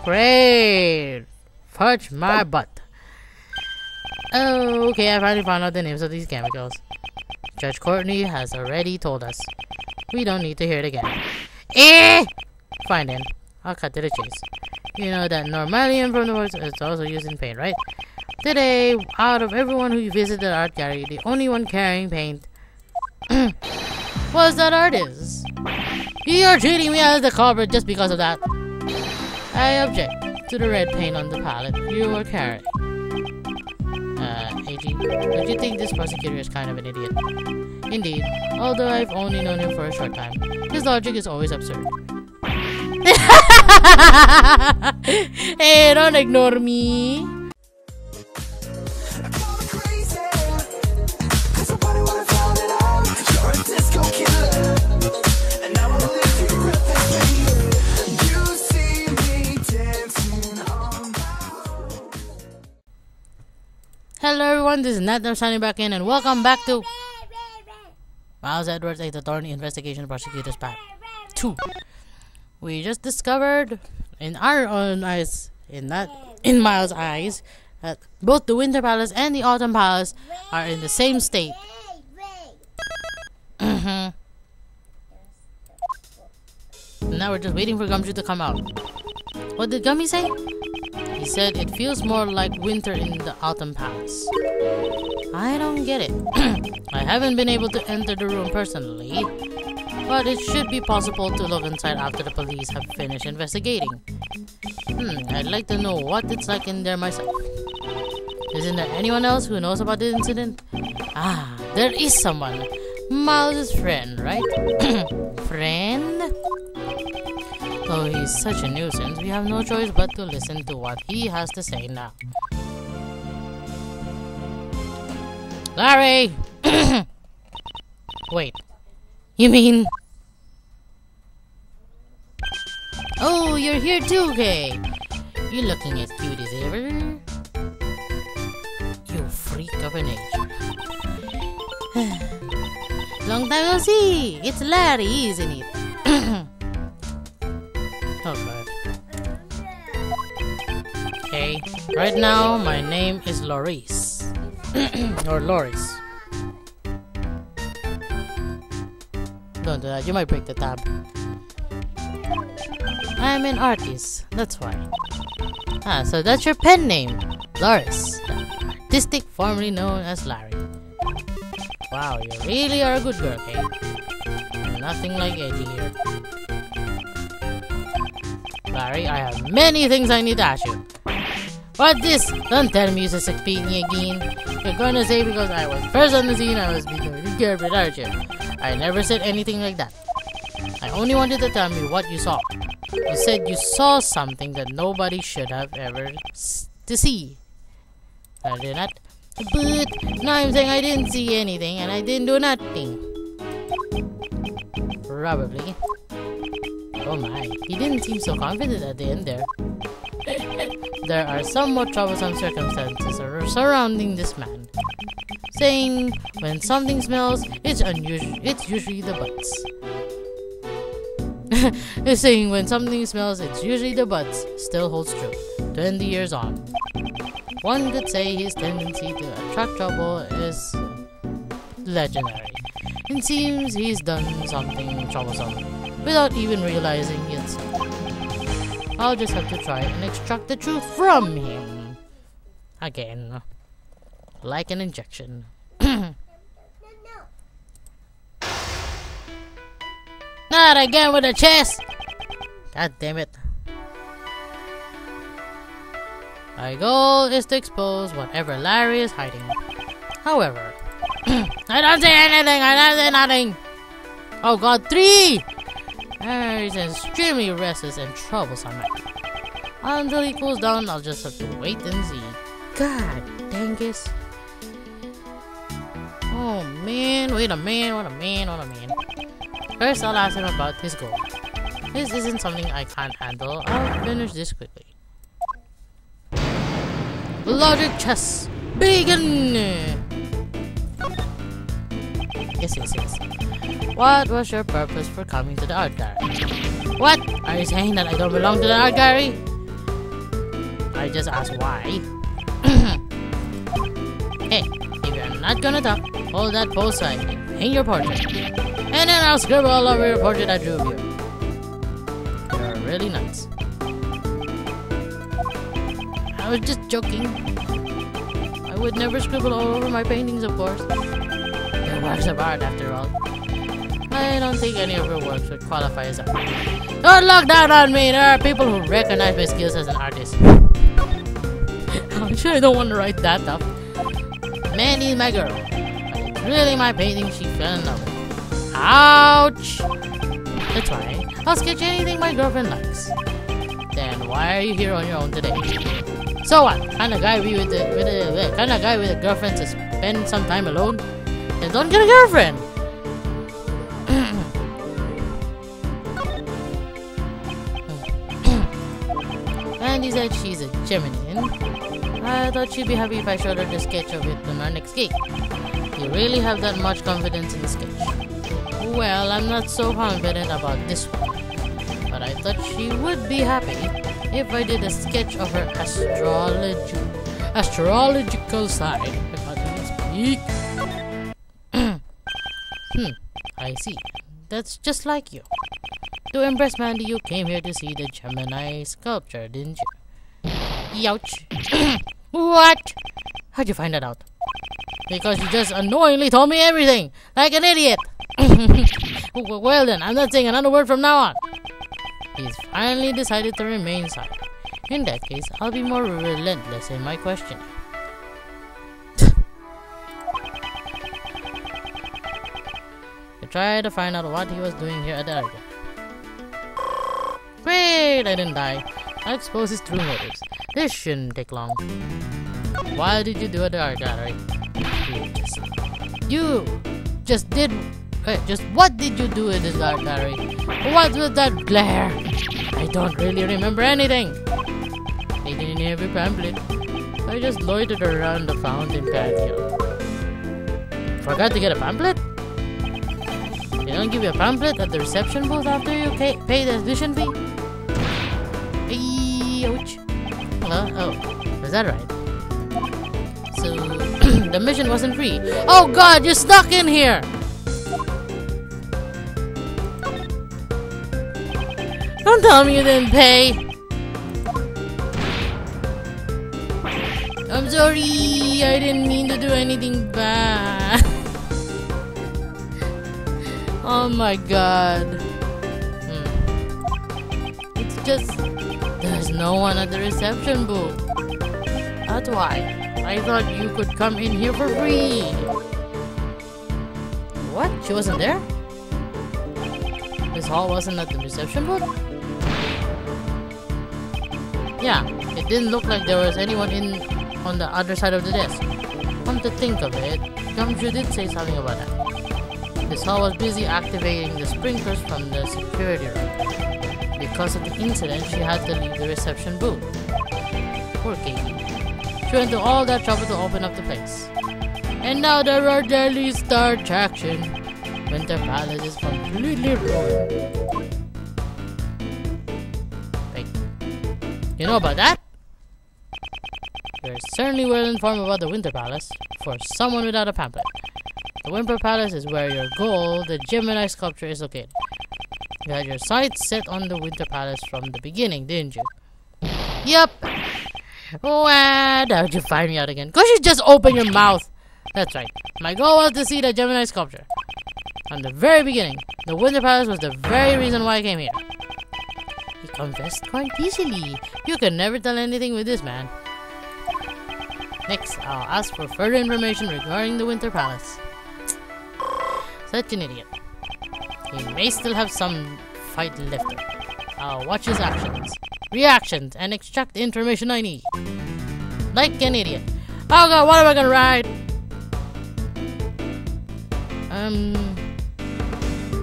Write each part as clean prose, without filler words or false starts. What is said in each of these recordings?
Great! Fudge my butt. Oh, okay, I finally found out the names of these chemicals. Judge Courtney has already told us. We don't need to hear it again. Fine then. I'll cut to the chase. You know that normalium from the works is also used in paint, right? Today, out of everyone who visited the art gallery, the only one carrying paint was that artist. You're treating me as the culprit just because of that. I object to the red paint on the palette you were carrying. AG, don't you think this prosecutor is kind of an idiot? Indeed, although I've only known him for a short time, his logic is always absurd. Hey, don't ignore me. Hello everyone, this is Natnarf signing back in, and welcome back to Miles Edgeworth, a Thorny Investigation Prosecutor's Part 2. We just discovered in our own eyes, in Miles' eyes, that both the Winter Palace and the Autumn Palace are in the same state. Now we're just waiting for Gumshoe to come out. What did Gummy say? He said it feels more like winter in the Autumn Palace. I don't get it. I haven't been able to enter the room personally, but it should be possible to look inside after the police have finished investigating. I'd like to know what it's like in there myself. Isn't there anyone else who knows about the incident? Ah, there is someone. Miles' friend, right? Friend? Though he's such a nuisance, we have no choice but to listen to what he has to say now. Larry! Wait. You mean... Oh, you're here too, Kay! You're looking as cute as ever. You freak of a nature. Long time no see! It's Larry, isn't it? Oh god. Okay, right now my name is Loris. Or Loris. Don't do that, you might break the tab. I'm an artist, that's why. Ah, so that's your pen name, Loris. Artistic, formerly known as Larry. Wow, you really are a good girl, Kay. Nothing like edgy here. Larry, I have many things I need to ask you. What this? Don't tell me you suspect me again. You're gonna say because I was first on the scene I was being really careful, aren't you? I never said anything like that. I only wanted to tell me what you saw. You said you saw something that nobody should have ever to see. I did not. But now I'm saying I didn't see anything and I didn't do nothing. Probably. Oh my, he didn't seem so confident at the end there. There are somewhat troublesome circumstances surrounding this man. Saying when something smells, it's usually the butts. Saying when something smells, it's usually the butts still holds true. 20 years on. One could say his tendency to attract trouble is legendary. It seems he's done something troublesome without even realizing it. I'll just have to try and extract the truth from him. Again. Like an injection. Not again with the chest! God damn it. My goal is to expose whatever Larry is hiding. However, I don't say anything! I don't say nothing! Oh god, 3! He's extremely restless and troublesome. Until he cools down, I'll just have to wait and see. God dang it. Oh man, wait a minute, what a man. First, I'll ask him about his goal. This isn't something I can't handle. I'll finish this quickly. Logic chess, begin! Yes. What was your purpose for coming to the art gallery? What? Are you saying that I don't belong to the art gallery? I just asked why. Hey, if you're not gonna talk, hold that pose side and paint your portrait. And then I'll scribble all over your portrait I drew of you. You're really nuts. I was just joking. I would never scribble all over my paintings, of course. They're works of art, after all. I don't think any of your works would qualify as art. Don't look down on me! There are people who recognize my skills as an artist. I'm sure I don't want to write that up. Mandy is my girl. But it's really my painting she fell in love with. Ouch! That's why I'll sketch anything my girlfriend likes. Then why are you here on your own today? So what? Kind of guy with a girlfriend to spend some time alone? Then don't get a girlfriend! And he said she's a Gemini. I thought she'd be happy if I showed her the sketch of it on our next gig. You really have that much confidence in the sketch? Well, I'm not so confident about this one. But I thought she would be happy if I did a sketch of her astrological side. If I can speak. I see. That's just like you. To impress Mandy, you came here to see the Gemini sculpture, didn't you? Youch. What? How'd you find that out? Because you just annoyingly told me everything, like an idiot. Well then, I'm not saying another word from now on. He's finally decided to remain silent. In that case, I'll be more relentless in my questioning. I tried to find out what he was doing here at the art gallery. Great, I didn't die. I'll expose his true motives. This shouldn't take long. Why did you do at the art gallery? Just what did you do at this art gallery? What was that glare? I don't really remember anything. They didn't have a pamphlet. I just loitered around the fountain patio. Forgot to get a pamphlet? They don't give you a pamphlet at the reception booth after you pay the admission fee? Ouch. Oh, is that right? So, the mission wasn't free. Oh god, you're stuck in here! Don't tell me you didn't pay! I'm sorry, I didn't mean to do anything bad. Oh my god. It's just, there's no one at the reception booth. That's why. I thought you could come in here for free. What? She wasn't there? Miss Hall wasn't at the reception booth? Yeah, it didn't look like there was anyone on the other side of the desk. Come to think of it, Gumshoe did say something about that. Miss Hall was busy activating the sprinklers from the security room. Because of the incident, she had to leave the reception booth. Poor Katie. She went to all that trouble to open up the place. And now there are daily star attraction. Winter Palace is completely ruined. Wait. You know about that? You're certainly well informed about the Winter Palace for someone without a pamphlet. The Winter Palace is where your goal, the Gemini sculpture, is located. You had your sights set on the Winter Palace from the beginning, didn't you? Yup. How'd you find me out again? Cause you just open your mouth. That's right. My goal was to see the Gemini sculpture. From the very beginning, the Winter Palace was the very reason why I came here. He confessed quite easily. You can never tell anything with this man. Next, I'll ask for further information regarding the Winter Palace. Such an idiot. He may still have some fight left. I'll watch his reactions, and extract the information I need. Like an idiot. Oh god, what am I gonna write?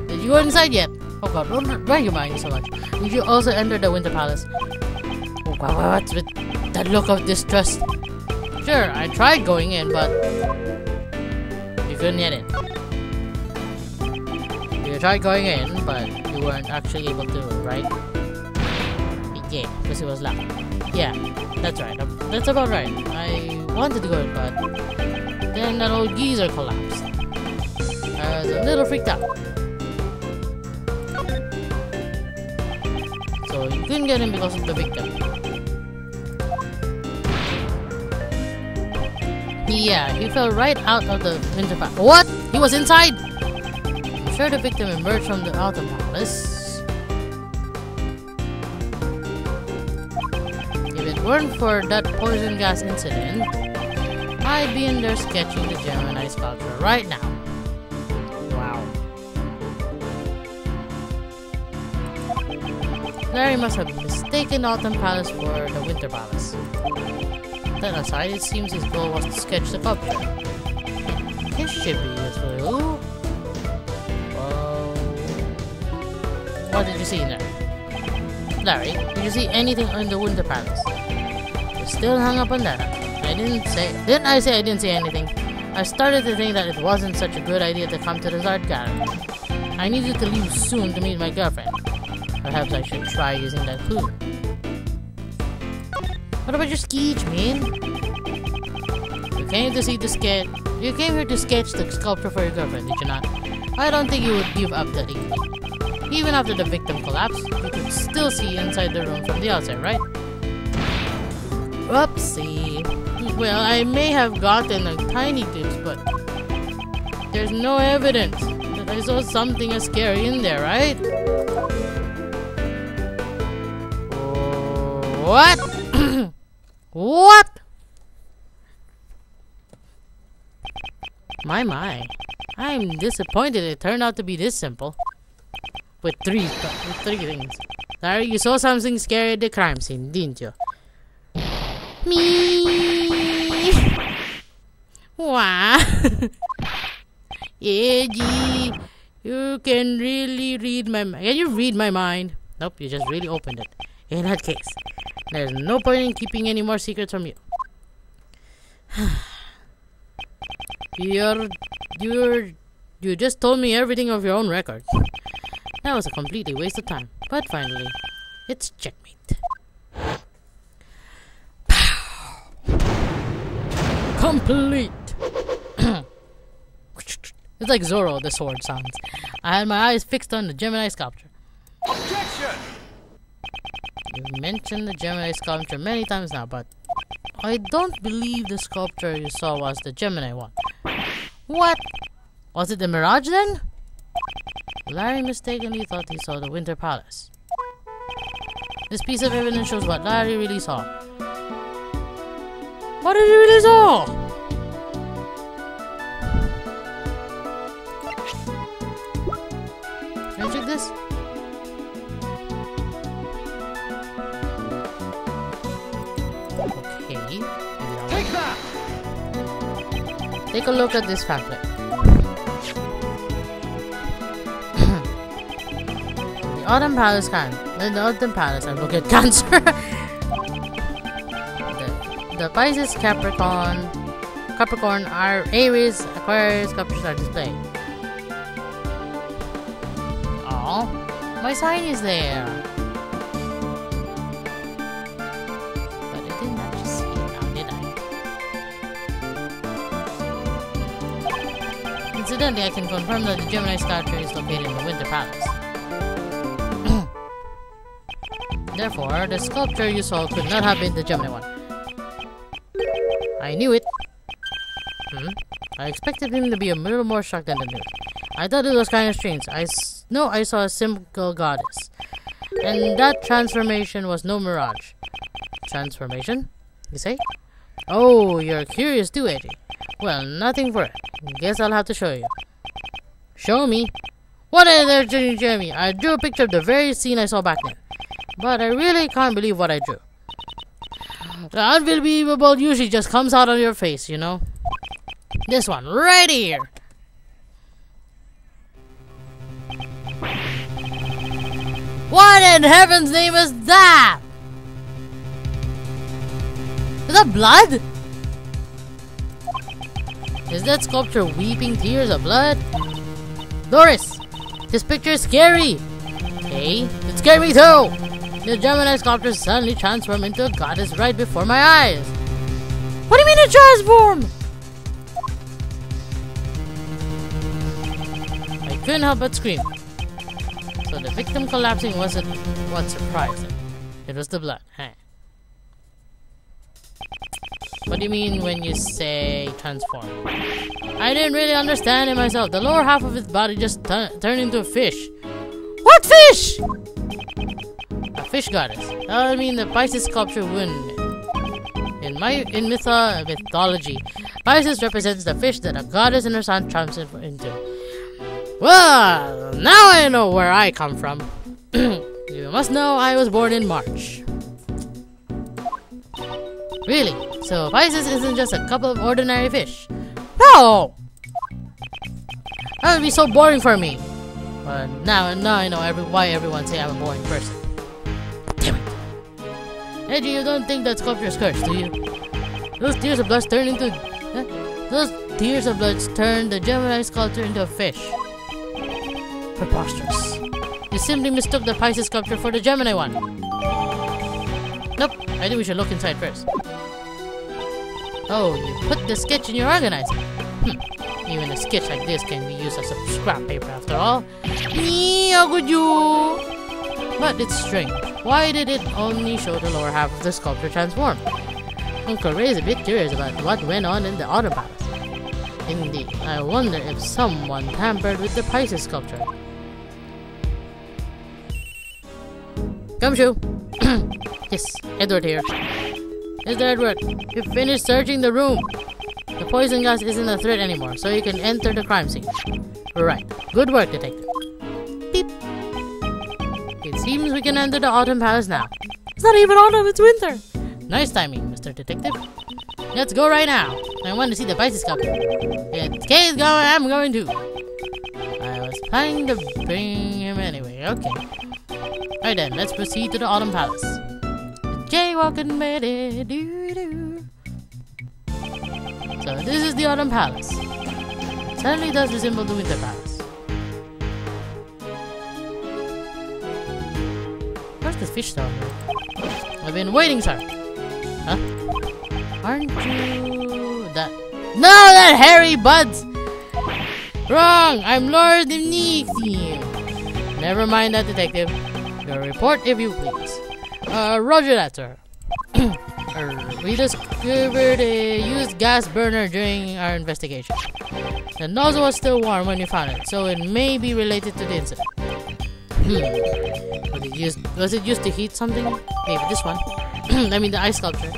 Did you go inside yet? Oh god, don't why are you mind so much? Did you also enter the Winter Palace? Oh god, what's with that look of distrust? Sure, I tried going in, but you couldn't get in. You tried going in, but you weren't actually able to, right? Yeah, because it was loud. Yeah, that's right. That's about right. I wanted to go, but then that old geezer collapsed. I was a little freaked out. So you couldn't get him because of the victim. Yeah, he fell right out of the winter palace. What? He was inside? I'm sure the victim emerged from the outer palace. If it weren't for that poison gas incident, I'd be in there sketching the Gemini sculpture right now. Wow. Larry must have mistaken Autumn Palace for the Winter Palace. That aside, it seems his goal was to sketch the sculpture. This should be useful. What did you see in there? Larry, did you see anything in the Winter Palace? You still hung up on that. Didn't I say I didn't see anything? I started to think that it wasn't such a good idea to come to the art gallery. I needed to leave soon to meet my girlfriend. Perhaps I should try using that clue. What about your sketch, man? You came to see the sketch. You came here to sketch the sculpture for your girlfriend, did you not? I don't think you would give up that easily. Even after the victim collapsed, you could still see inside the room from the outside, right? Whoopsie. Well, I may have gotten a tiny glimpse, but there's no evidence that I saw something scary in there, right? What? What? My. I'm disappointed it turned out to be this simple. With three things. Larry, you saw something scary at the crime scene, didn't you? Me. Wow. Edgy. You can really read my mind. Can you read my mind? Nope, you just really opened it. In that case, there's no point in keeping any more secrets from you. You just told me everything of your own record. That was a completely waste of time. But finally, it's checkmate. Complete. It's like Zorro, the sword sounds. I had my eyes fixed on the Gemini sculpture. Objection! You've mentioned the Gemini sculpture many times now, but I don't believe the sculpture you saw was the Gemini one. What? Was it the Mirage then? Larry mistakenly thought he saw the Winter Palace. This piece of evidence shows what Larry really saw. What did he really saw? Can I check this? Okay. Take that! Take a look at this pamphlet. The Autumn Palace I look at Cancer. the Pisces, Capricorn, Aries, Aquarius sculptures are displayed. Oh, my sign is there. But I didn't actually see it now, did I? Incidentally, I can confirm that the Gemini sculpture is located in the Winter Palace. Therefore, the sculpture you saw could not have been the Gemini one. I knew it. I expected him to be a little more shocked than the news. I thought it was kind of strange. I saw a simple goddess. And that transformation was no mirage. Transformation? You say? Oh, you're curious too, Eddie. Well, nothing for it. Guess I'll have to show you. Show me? What are you trying to show me? I drew a picture of the very scene I saw back then. But I really can't believe what I drew. The unbelievable usually just comes out on your face, you know? This one, right here! What in heaven's name is that? Is that blood? Is that sculpture weeping tears of blood? Doris! This picture is scary! Hey, it scared me too! the Gemini sculpture suddenly transformed into a goddess right before my eyes. What do you mean it transformed? I couldn't help but scream. So the victim collapsing wasn't what surprised him. It was the blood. Huh. What do you mean when you say transform? I didn't really understand it myself. The lower half of his body just turned into a fish. What fish? A fish goddess. I mean the Pisces sculpture wouldn't. In mythology, Pisces represents the fish that a goddess and her son transform into. Well, now I know where I come from. You must know I was born in March. Really? So Pisces isn't just a couple of ordinary fish? No! That would be so boring for me. But now I know why everyone say I'm a boring person. Damn it. Edgy, you don't think that sculpture is cursed, do you? Those tears of blood turned the Gemini sculpture into a fish. Preposterous. You simply mistook the Pisces sculpture for the Gemini one. Nope, I think we should look inside first. Oh, you put the sketch in your organizer. Even a sketch like this can be used as a scrap paper after all. How could you? But it's strange. Why did it only show the lower half of the sculpture transform? Uncle Ray is a bit curious about what went on in the Autumn Palace. Indeed, I wonder if someone tampered with the Pisces sculpture. Gumshoe! Yes, Edward here. Mr. Edward, you finished searching the room. The poison gas isn't a threat anymore, so you can enter the crime scene. Right. Good work, detective. Beep. It seems we can enter the Autumn Palace now. It's not even autumn, it's winter. Nice timing, Mr. Detective. Let's go right now. I want to see the Pisces sculpture. If Kay is going, I'm going too. I was planning to bring him anyway. Okay. Alright then, let's proceed to the Autumn Palace. Jaywalking ready. So this is the Autumn Palace. It certainly does resemble the Winter Palace. Where's the fish store? I've been waiting, sir. Huh? Aren't you that? No, that hairy buds! Wrong! I'm Lord Dimniki. Never mind that, detective. Your report, if you please. Roger that, sir. We discovered a used gas burner during our investigation. The nozzle was still warm when we found it, so it may be related to the incident. Was it used to heat something? Maybe this one. I mean the ice sculpture.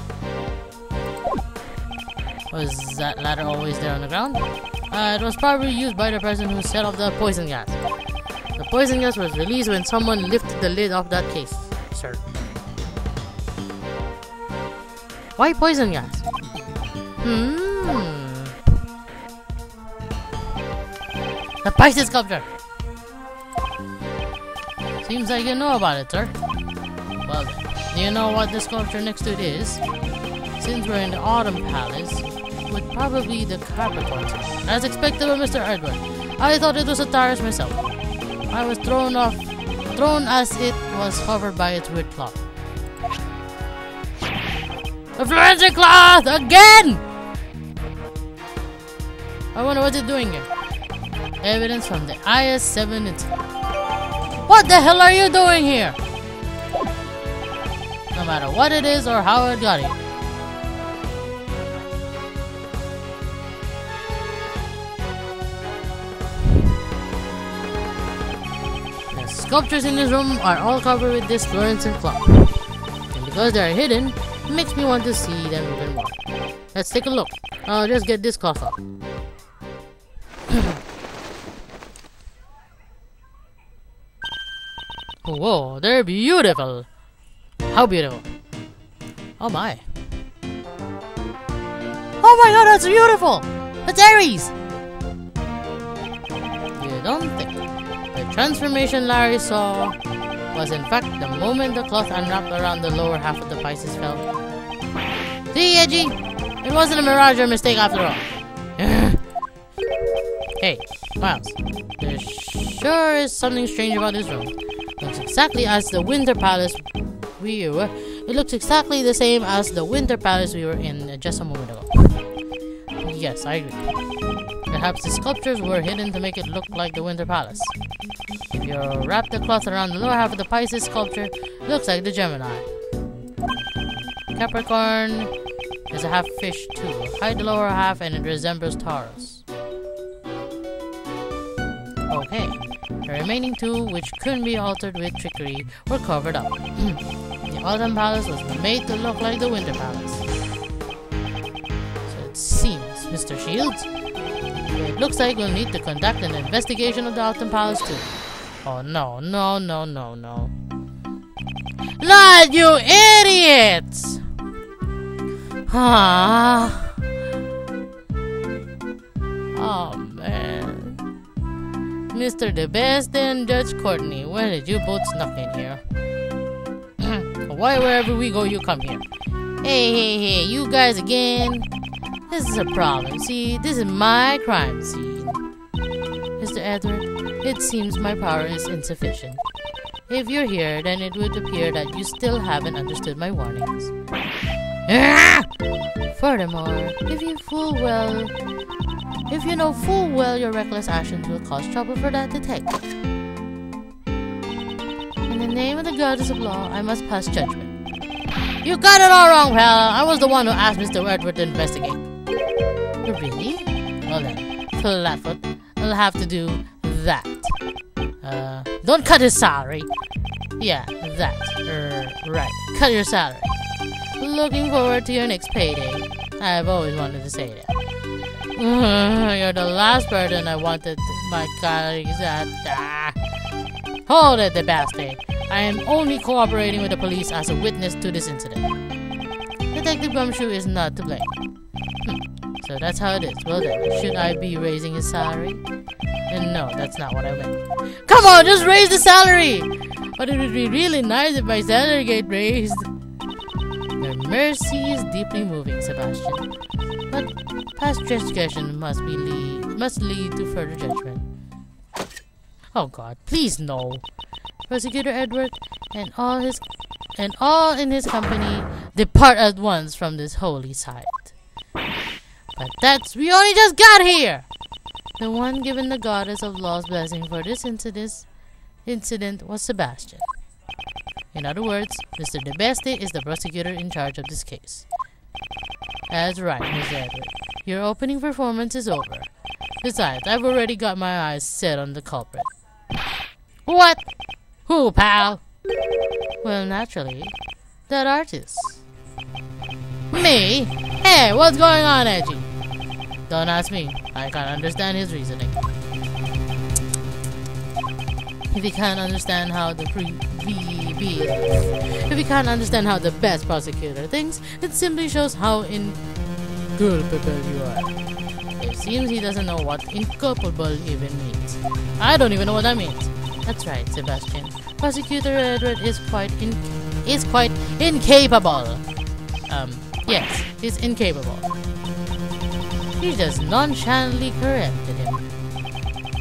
Was that ladder always there on the ground? It was probably used by the person who set off the poison gas. The poison gas was released when someone lifted the lid off that case, sir. Why poison gas? The Pisces sculpture! Seems like you know about it, sir. Well then, do you know what the sculpture next to it is? Since we're in the Autumn Palace, it would probably be the Capricorn. As expected by Mr. Edward. I thought it was a Taurus myself. I was thrown as it was covered by its weird cloth. The forensic cloth! Again! I wonder what it's doing here. Evidence from the IS-7 incident. What the hell are you doing here? No matter what it is or how it got here. The sculptures in this room are all covered with this fluorescent cloth. And because they are hidden, it makes me want to see them even more. Let's take a look. I'll just get this cloth off. Whoa, they're beautiful. How beautiful. Oh my. Oh my god, that's beautiful. That's Aries. You don't think the transformation Larry saw was in fact the moment the cloth unwrapped around the lower half of the Pisces fell? See, Edgy? It wasn't a mirage or mistake after all. Hey, Miles. There sure is something strange about this room. Looks exactly as the Winter Palace It looks exactly the same as the Winter Palace we were in just a moment ago. Yes, I agree. Perhaps the sculptures were hidden to make it look like the Winter Palace. If you wrap the cloth around the lower half of the Pisces sculpture, it looks like the Gemini. Capricorn is a half fish too. Hide the lower half and it resembles Taurus. Okay. The remaining two, which couldn't be altered with trickery, were covered up. The Autumn Palace was made to look like the Winter Palace. So it seems, Mr. Shields, it looks like we'll need to conduct an investigation of the Autumn Palace too. Oh no, no, no, no, no. Lord, you idiots! Ah. Oh man. Mr. Debeste and Judge Courtney, where did you both snuck in here? Why wherever we go you come here? Hey, you guys again? This is a problem, see? This is my crime scene. Mr. Edward, it seems my power is insufficient. If you're here, then it would appear that you still haven't understood my warnings. Furthermore, if you know full well your reckless actions will cause trouble for that detective. In the name of the goddess of law, I must pass judgment. You got it all wrong, pal. I was the one who asked Mr. Edward to investigate. Really? Well then, Flatfoot, I'll have to do that. Don't cut his salary. Yeah, that. Right. Cut your salary. Looking forward to your next payday. I've always wanted to say that. You're the last person I wanted. My colleagues at. Hold it, Debeste. I am only cooperating with the police as a witness to this incident. Detective Gumshoe is not to blame. So that's how it is. Well then, should I be raising his salary? And no, that's not what I meant. Come on, just raise the salary! But it would be really nice if my salary get raised. Your mercy is deeply moving, Sebastian. But past transgression must lead to further judgment. Oh God, please no. Prosecutor Edward and all in his company depart at once from this holy site. But we only just got here! The one given the goddess of law's blessing for this incident was Sebastian. In other words, Mr. Debeste is the prosecutor in charge of this case. That's right, Mr. Edward. Your opening performance is over. Besides, I've already got my eyes set on the culprit. What? Who, pal? Well, naturally, that artist. Me? Hey, what's going on, Edgy? Don't ask me. I can't understand his reasoning. If you can't understand how the best prosecutor thinks, it simply shows how inculpable you are. It seems he doesn't know what inculpable even means. I don't even know what that means. That's right, Sebastian. Prosecutor Edward is quite incapable. Yes, he's incapable. He just nonchalantly corrected him.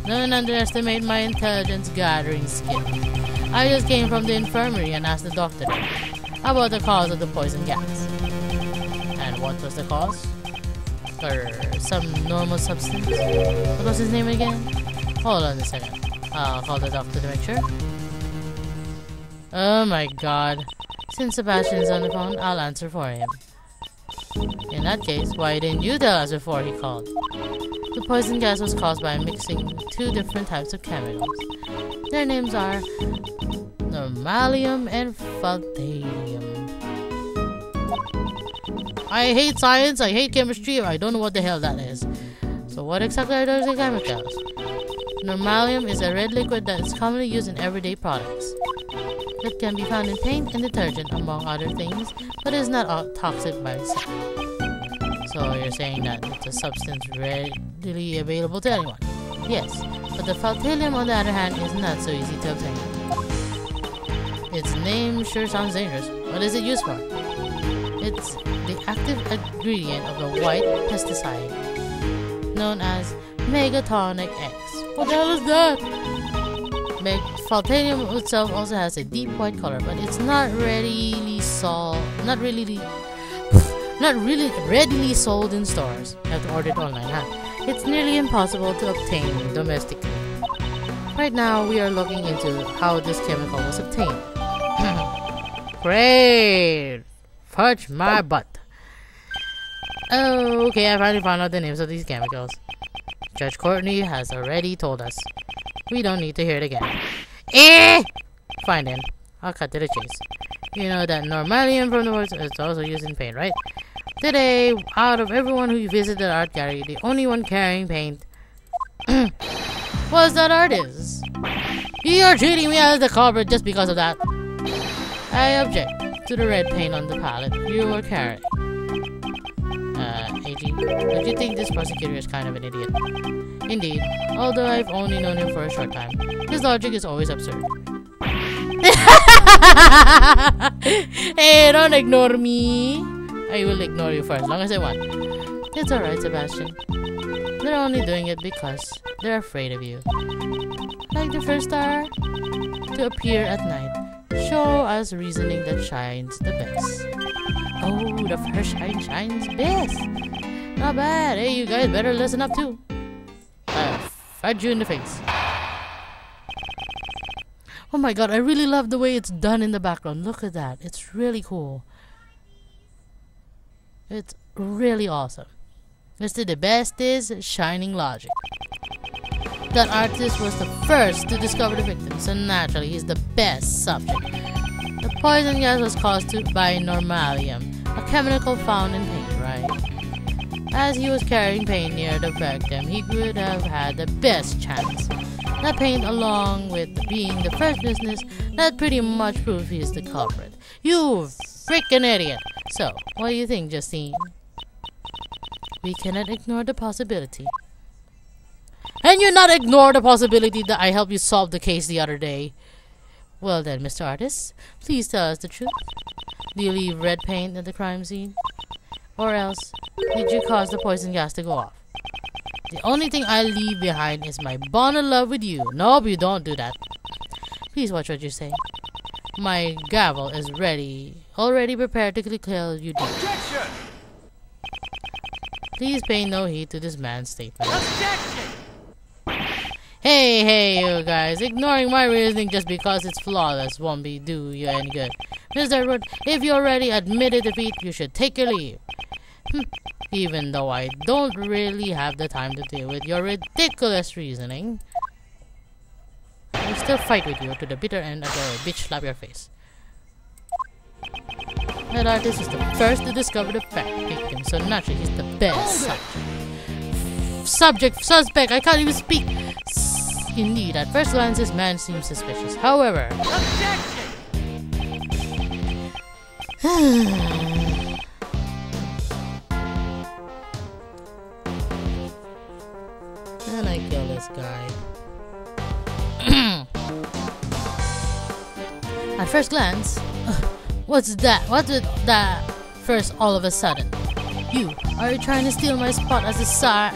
Don't underestimate my intelligence gathering skill. I just came from the infirmary and asked the doctor about the cause of the poison gas. And what was the cause? Or some normal substance? What was his name again? Hold on a second. I'll call the doctor to make sure. Oh my God. Since Sebastian's on the phone, I'll answer for him. In that case, why didn't you tell us before he called? The poison gas was caused by mixing two different types of chemicals. Their names are normalium and phaltalium. I hate science, I hate chemistry, I don't know what the hell that is. So what exactly are those chemicals? Normalium is a red liquid that is commonly used in everyday products. It can be found in paint and detergent, among other things, but is not toxic by itself. So you're saying that it's a substance readily available to anyone? Yes, but the phaltalium, on the other hand, is not so easy to obtain. Its name sure sounds dangerous. What is it used for? It's the active ingredient of the white pesticide, known as Megatonic X. What the hell is that? Faltanium itself also has a deep white color, but it's not readily sold in stores. You have to order it online, huh? It's nearly impossible to obtain domestically. Right now, we are looking into how this chemical was obtained. Great! Fudge my butt. Oh, okay, I finally found out the names of these chemicals. Judge Courtney has already told us. We don't need to hear it again. Fine then. I'll cut to the chase. You know that normalium from the works is also used in paint, right? Today, out of everyone who visited the art gallery, the only one carrying paint was that artist. You're treating me as the culprit just because of that. I object to the red paint on the palette you were carrying. AG, don't you think this prosecutor is kind of an idiot? Indeed, although I've only known him for a short time, his logic is always absurd. Hey, don't ignore me. I will ignore you for as long as I want. It's alright, Sebastian. They're only doing it because they're afraid of you. Like the first star to appear at night. Show us reasoning that shines the best. Oh, the first shine shines best. Not bad. Hey, you guys better listen up too. Fudge you in the face. Oh my god, I really love the way it's done in the background. Look at that. It's really cool. It's really awesome. Mr. Debeste's shining logic. That artist was the first to discover the victim, so naturally he's the best subject. The poison gas was caused by normalium, a chemical found in paint, right? As he was carrying paint near the victim, he could have had the best chance. That paint, along with being the first business, that pretty much proves he's the culprit. You freaking idiot! So, what do you think, Justine? We cannot ignore the possibility. And you not ignore the possibility that I helped you solve the case the other day. Well then, Mr. Artist, please tell us the truth. Do you leave red paint at the crime scene? Or else, did you cause the poison gas to go off? The only thing I leave behind is my bond of love with you. Nope, you don't do that. Please watch what you say. My gavel is already prepared to kill you dead. Objection! Please pay no heed to this man's statement. Objection! Hey, you guys. Ignoring my reasoning just because it's flawless won't do you any good. Mr. Edgeworth, if you already admitted defeat, you should take your leave. Even though I don't really have the time to deal with your ridiculous reasoning, I'll still fight with you to the bitter end until I bitch slap your face. That artist is the first to discover the victim, so naturally he's the best suspect. I can't even speak. Indeed, at first glance, this man seems suspicious. However, Objection! Then I kill this guy. At first glance, what's that? What's with that first all of a sudden? Are you trying to steal my spot as the star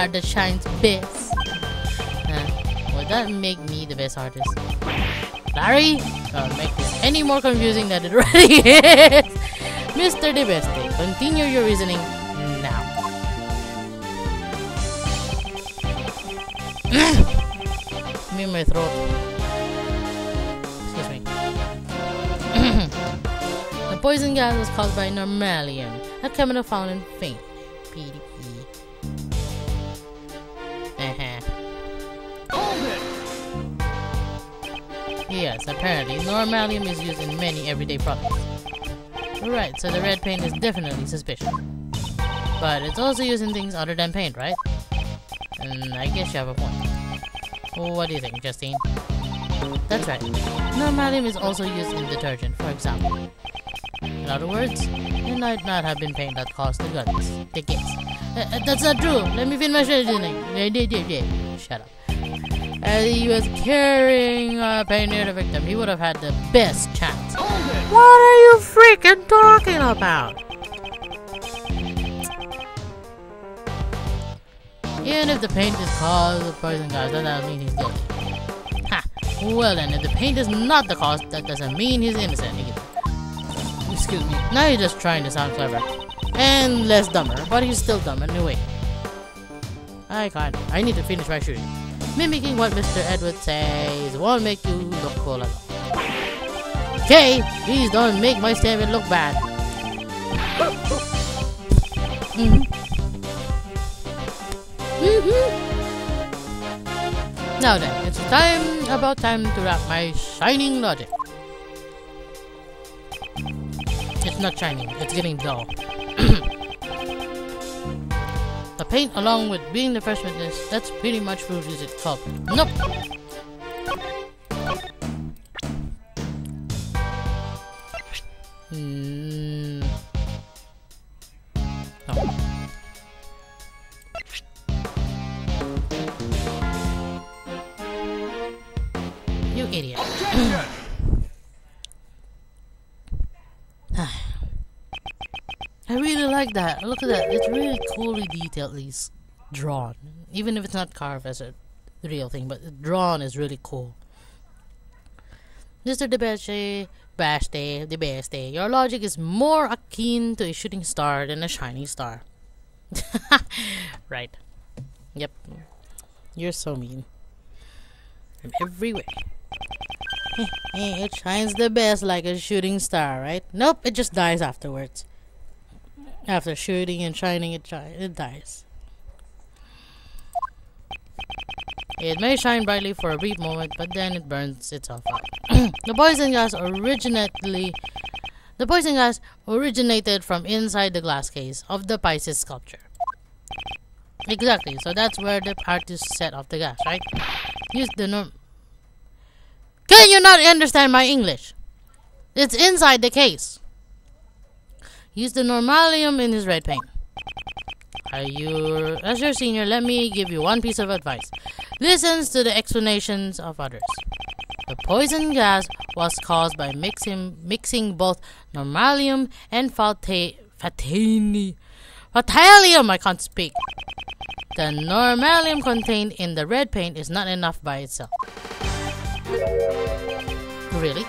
that shines best? Would that make me the best artist? Larry? Don't make this any more confusing than it already is. Mr. Debeste, continue your reasoning now. Me in my throat. Excuse me. The poison gas was caused by normalium, a chemical found in paint. PDP. Yes, apparently normalium is used in many everyday products. Right, so the red paint is definitely suspicious. But it's also used in things other than paint, right? And I guess you have a point. Well, what do you think, Justine? That's right. Normalium is also used in detergent, for example. In other words, it might not have been paint that caused the guns. The gas. That's not true. Let me finish my reasoning. Shut up. As he was carrying paint near the victim, he would have had the best chance. What are you freaking talking about? Even if the paint is caused with poison gas, that doesn't mean he's guilty. Ha! Well then, if the paint is not the cause, that doesn't mean he's innocent either. Excuse me. Now you're just trying to sound clever. And less dumber, but he's still dumb anyway. I need to finish my shooting. Mimicking what Mr. Edgeworth says won't make you look cool at all. Okay, please don't make my statement look bad. Now then, it's about time to wrap my shining logic. It's not shining, it's getting dull. The paint, along with being the first witness, that's pretty much proves he's at fault. Nope! No. You idiot. I really like that. Look at that. It's really coolly detailed, at least drawn. Even if it's not carved as a real thing, but drawn is really cool. Mr. Debeste, your logic is more akin to a shooting star than a shining star. Right. Yep. You're so mean. In every way. It shines the best like a shooting star, right? Nope, it just dies afterwards. After shooting and shining, it dies. It may shine brightly for a brief moment, but then it burns itself out. The poison gas originated from inside the glass case of the Pisces sculpture. Exactly, so that's where the artist set off the gas, right? Use the Can you not understand my English? It's inside the case. Use the normalium in his red paint. As your senior, let me give you one piece of advice. Listen to the explanations of others. The poison gas was caused by mixing both normalium and fatalium. I can't speak. The normalium contained in the red paint is not enough by itself. Really?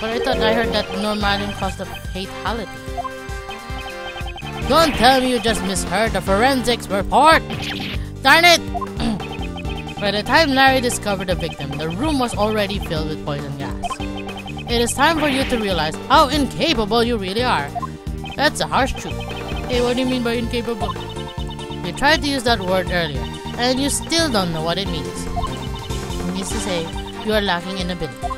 But I thought I heard that normalium caused the fatality. Don't tell me you just misheard the forensics report! Darn it! By the time Larry discovered the victim, the room was already filled with poison gas. It is time for you to realize how incapable you really are. That's a harsh truth. Hey, what do you mean by incapable? You tried to use that word earlier, and you still don't know what it means. It means to say, you are lacking in ability.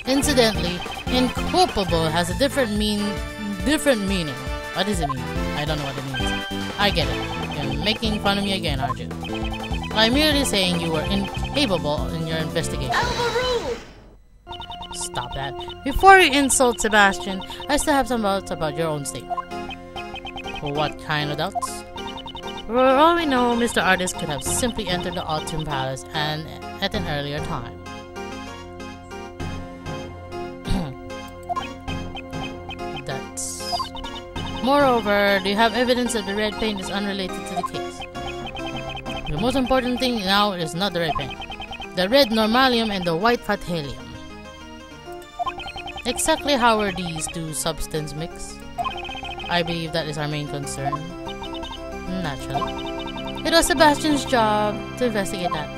Incidentally, incapable has a different meaning. What does it mean? I don't know what it means. I get it. You're making fun of me again, aren't you? I'm merely saying you were incapable in your investigation. Stop that. Before you insult Sebastian, I still have some doubts about your own statement. What kind of doubts? For all we know, Mr. Artist could have simply entered the Autumn Palace and at an earlier time. Moreover, do you have evidence that the red paint is unrelated to the case? The most important thing now is not the red paint. The red normalium and the white fatalium. Exactly how were these two substances mixed? I believe that is our main concern. Naturally. It was Sebastian's job to investigate that.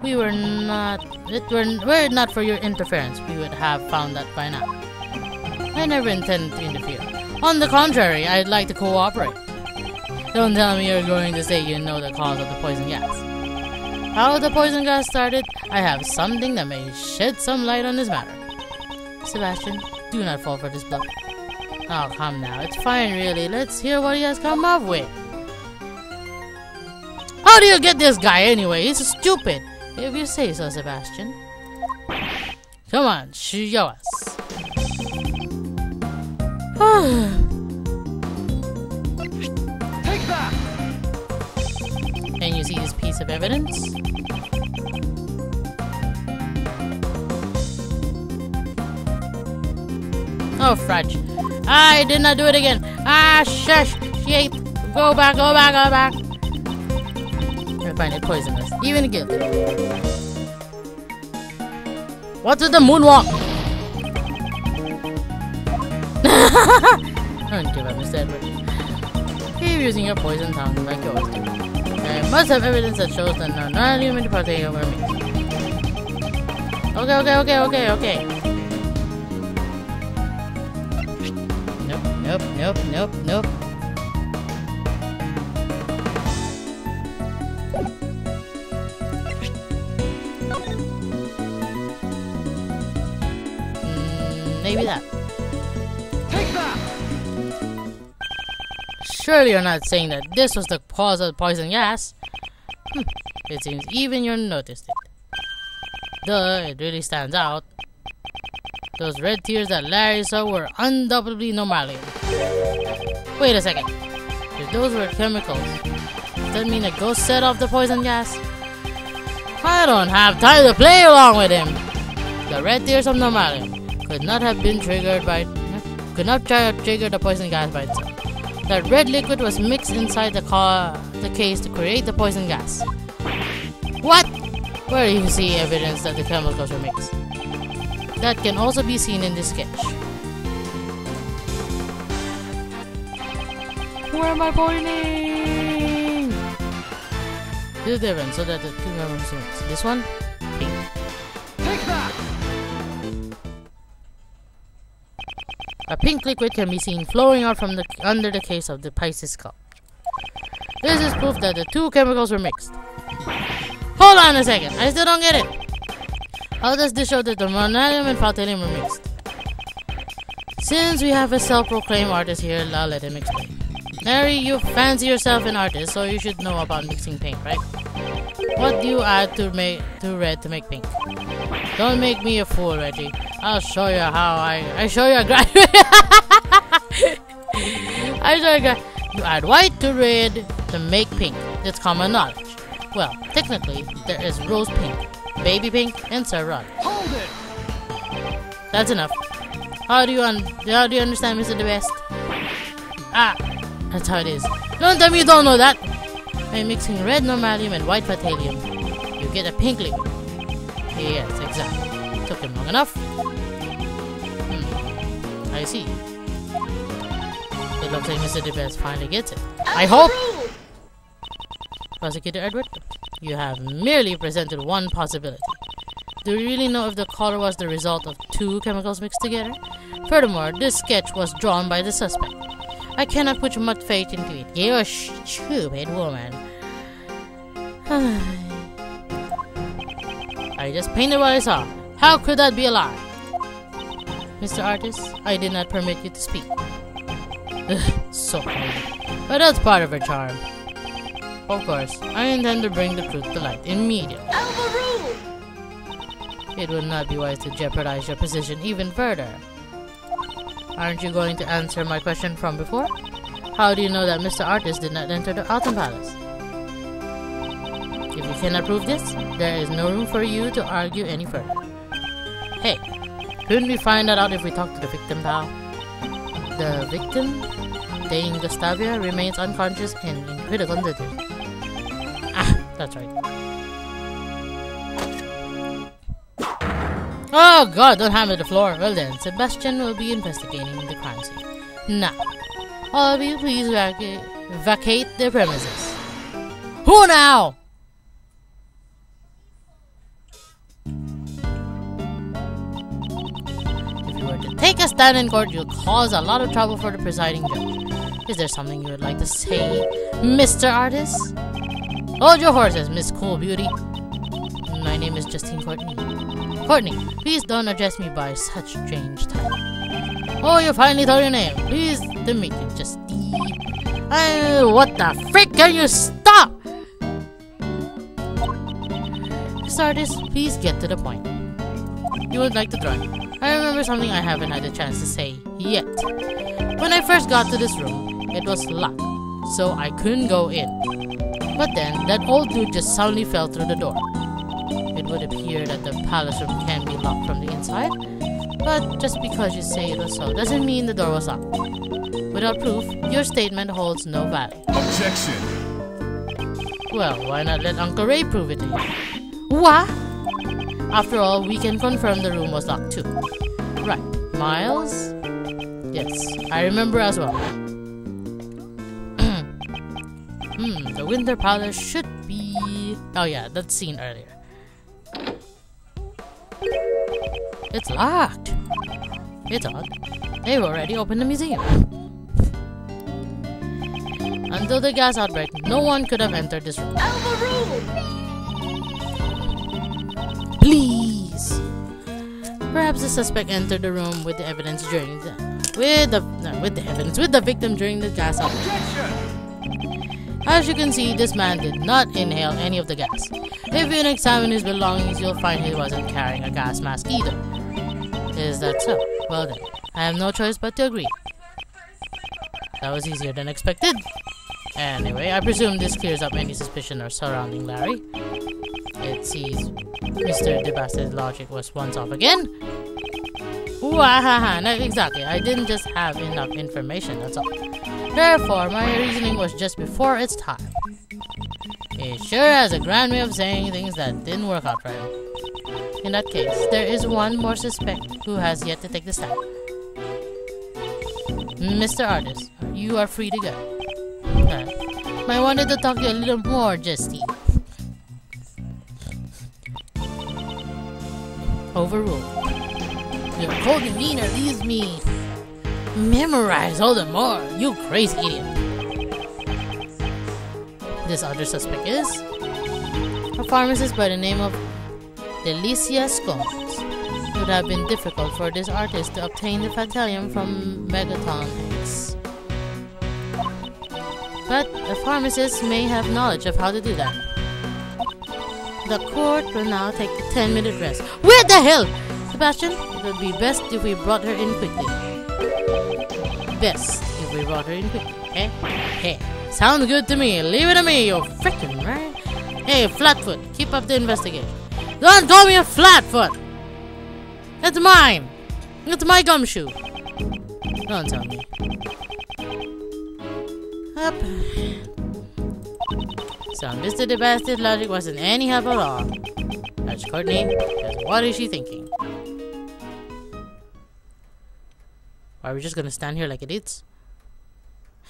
Were it not for your interference, we would have found that by now. I never intended to interfere. On the contrary, I'd like to cooperate. Don't tell me you're going to say you know the cause of the poison gas. How the poison gas started, I have something that may shed some light on this matter. Sebastian, do not fall for this bluff. Oh, come now. It's fine, really. Let's hear what he has come up with. How do you get this guy anyway? He's stupid. If you say so, Sebastian. Come on, show us. Take that! Can you see this piece of evidence? Oh, fudge. I did not do it again. Ah, shush. Shit. Go back, go back, go back. I find it poisonous. Even guilty. What's with the moonwalk? Don't give up, Mr. Edgeworth. Keep using your poison tongue like you always do. I must have evidence that shows that non-human partaker were me. Okay. Nope. Maybe that. Take that! Surely you're not saying that this was the cause of the poison gas? It seems even you noticed it. Duh, it really stands out. Those red tears that Larry saw were undoubtedly normalium. Wait a second. If those were chemicals, does that mean a ghost set off the poison gas? I don't have time to play along with him. The red tears of normalium could not have been triggered by... could not trigger the poison gas by itself. That red liquid was mixed inside the case to create the poison gas. What? Where do you see evidence that the chemicals were mixed? That can also be seen in this sketch. Where am I pointing? This is different, so that the two members are mixed. This one? Pink. Take that! A pink liquid can be seen flowing out from under the case of the Pisces skull. This is proof that the two chemicals were mixed. Hold on a second, I still don't get it. How does this show that the monalium and faltanium were mixed? Since we have a self-proclaimed artist here, I'll let him explain. Mary, you fancy yourself an artist, so you should know about mixing paint, right? What do you add to red to make pink? Don't make me a fool, Reggie. I'll show you how I show you a graduate. You add white to red to make pink. That's common knowledge. Well, technically, there is rose pink, baby pink, and Sarah. Hold it! That's enough. How do you understand, Mr. Debeste? Ah, that's how it is. Don't tell me you don't know that. By mixing red normalium and white fatalium, you get a pink liquid. Yes, exactly. Took him long enough. I see. It looks like Mr. Debeste finally gets it. I hope! Prosecutor Edgeworth, you have merely presented one possibility. Do you really know if the color was the result of two chemicals mixed together? Furthermore, this sketch was drawn by the suspect. I cannot put much faith into it. You stupid woman. I just painted what I saw. How could that be a lie? Mr. Artist, I did not permit you to speak. So funny. But that's part of her charm. Of course, I intend to bring the truth to light immediately. It would not be wise to jeopardize your position even further. Aren't you going to answer my question from before? How do you know that Mr. Artist did not enter the Autumn Palace? If you cannot prove this, there is no room for you to argue any further. Hey, couldn't we find that out if we talk to the victim, pal? The victim, Dane Gustavia, remains unconscious and in critical condition. Ah, that's right. Oh god, don't hammer the floor. Well then, Sebastian will be investigating the crime scene. Now, all of you please vacate the premises. Who now? If you were to take a stand in court, you'll cause a lot of trouble for the presiding judge. Is there something you would like to say, Mr. Artist? Hold your horses, Miss Cool Beauty. My name is Justine Courtney. Courtney, please don't address me by such strange title. Oh, you finally told your name. Please to meet you, Justine. What the frick? Can you stop? Mr. Artist, please get to the point. You would like to drawing. I remember something I haven't had a chance to say yet. When I first got to this room, it was locked, so I couldn't go in. But then, that old dude just suddenly fell through the door. It would appear that the palace room can be locked from the inside, but just because you say it was so doesn't mean the door was locked. Without proof, your statement holds no value. Objection! Well, why not let Uncle Ray prove it to you? What? After all, we can confirm the room was locked too. Right, Miles? Yes, I remember as well. The Winter Palace should be... Oh yeah, that scene earlier. It's locked. It's odd. They've already opened the museum. Until the gas outbreak, no one could have entered this room. Please! Perhaps the suspect entered the room with the evidence during the... With the victim during the gas outbreak. As you can see, this man did not inhale any of the gas. If you examine his belongings, you'll find he wasn't carrying a gas mask either. Is that so? Well then, I have no choice but to agree. That was easier than expected. Anyway, I presume this clears up any suspicion surrounding Larry. It sees Mr. Debeste's logic was once off again. Ooh, not exactly. I didn't just have enough information, that's all. Therefore, my reasoning was just before its time. It sure has a grand way of saying things that didn't work out for him. In that case, there is one more suspect who has yet to take the stand. Mr. Artist, you are free to go. I wanted to talk to you a little more, Justy. Overruled. Your cold demeanor leaves me memorize all the more, you crazy idiot. This other suspect is a pharmacist by the name of Delicia Scones. It would have been difficult for this artist to obtain the Fatalium from Megaton X. But a pharmacist may have knowledge of how to do that. The court will now take a 10-minute rest. Where the hell? Sebastian, it would be best if we brought her in quickly. Best if we brought her in quickly. Hey, sounds good to me. Leave it to me, you frickin' right? Hey, Flatfoot, keep up the investigation. Don't call me a Flatfoot! That's mine! It's my gumshoe! Don't tell me. Up. So Mr. Debeste's logic wasn't any help at all. That's Courtney, because what is she thinking? Are we just gonna stand here like idiots?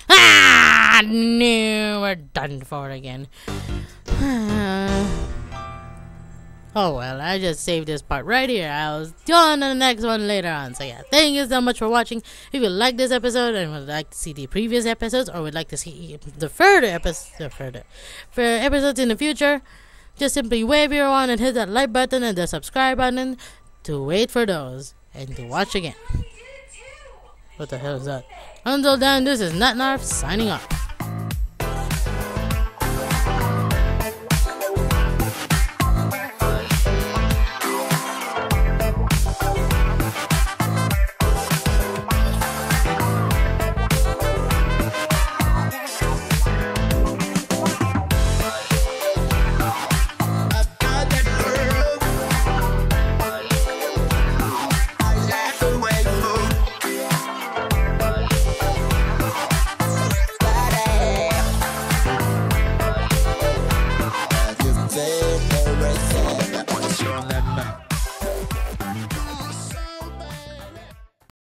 Ah! No, we're done for again. Oh well, I just saved this part right here. I'll do on the next one later on. So yeah, thank you so much for watching. If you like this episode and would like to see the previous episodes, or would like to see the further episodes in the future, just simply wave your wand and hit that like button and the subscribe button to wait for those and to watch again. What the hell is that? Until then, this is Natnarf signing off.